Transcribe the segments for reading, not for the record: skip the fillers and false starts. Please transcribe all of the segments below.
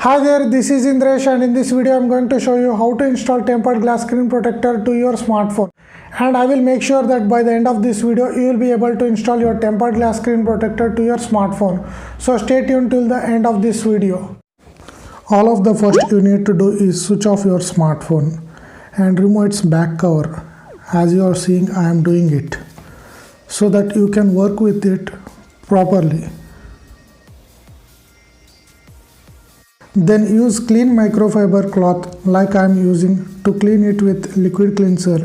Hi there, this is Indresh, and in this video I'm going to show you how to install tempered glass screen protector to your smartphone. And I will make sure that by the end of this video you will be able to install your tempered glass screen protector to your smartphone. So stay tuned till the end of this video. All of the first you need to do is switch off your smartphone and remove its back cover. As you are seeing, I am doing it so that you can work with it properly. Then use clean microfiber cloth like I am using to clean it with liquid cleanser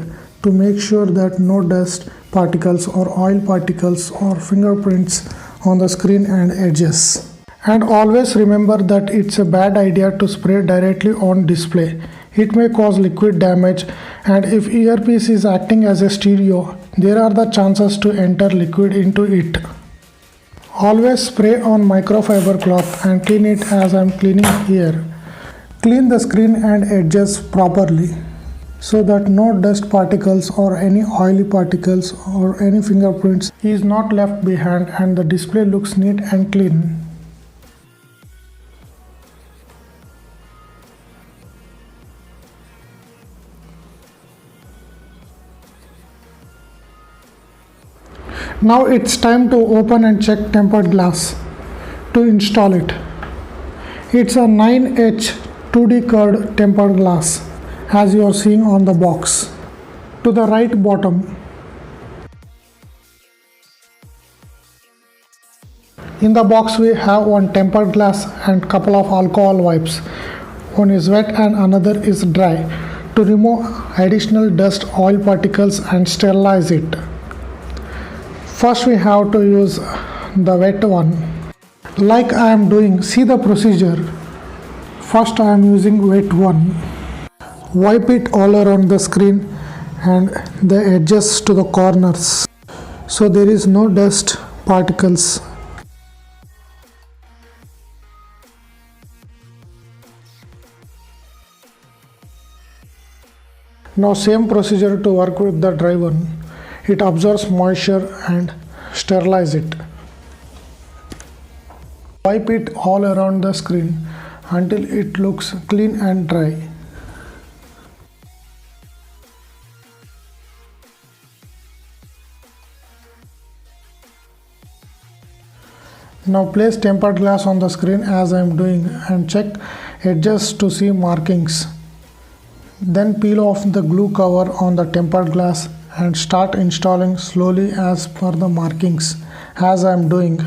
to make sure that no dust particles or oil particles or fingerprints on the screen and edges. And always remember that it's a bad idea to spray directly on display. It may cause liquid damage, and if earpiece is acting as a stereo, there are the chances to enter liquid into it. Always spray on microfiber cloth and clean it as I am cleaning here. Clean the screen and edges properly so that no dust particles or any oily particles or any fingerprints is not left behind and the display looks neat and clean. Now it's time to open and check tempered glass to install it. It's a 9H 2D curved tempered glass as you are seeing on the box. To the right bottom. In the box we have one tempered glass and couple of alcohol wipes. One is wet and another is dry to remove additional dust, oil particles and sterilize it. First we have to use the wet one. Like I am doing, see the procedure. First I am using wet one. Wipe it all around the screen and the edges to the corners so there is no dust particles. Now same procedure to work with the dry one. It absorbs moisture and sterilize it. Wipe it all around the screen until it looks clean and dry. Now place tempered glass on the screen as I am doing and check edges to see markings. Then peel off the glue cover on the tempered glass and start installing slowly as per the markings as I am doing.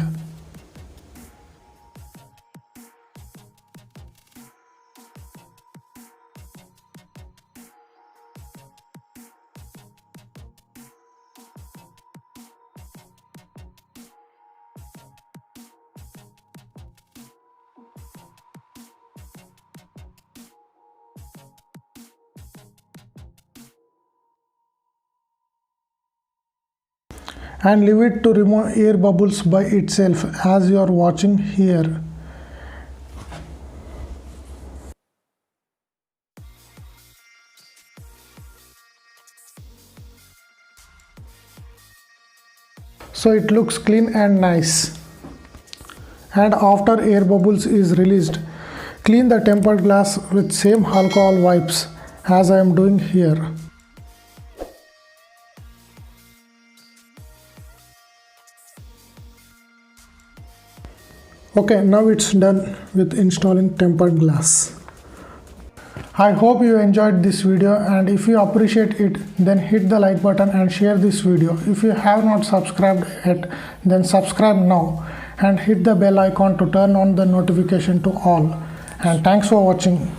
And leave it to remove air bubbles by itself as you are watching here. So it looks clean and nice. And after air bubbles is released, clean the tempered glass with same alcohol wipes as I am doing here. Okay, now it's done with installing tempered glass. I hope you enjoyed this video, and if you appreciate it, then hit the like button and share this video. If you have not subscribed yet, then subscribe now and hit the bell icon to turn on the notification to all. And thanks for watching.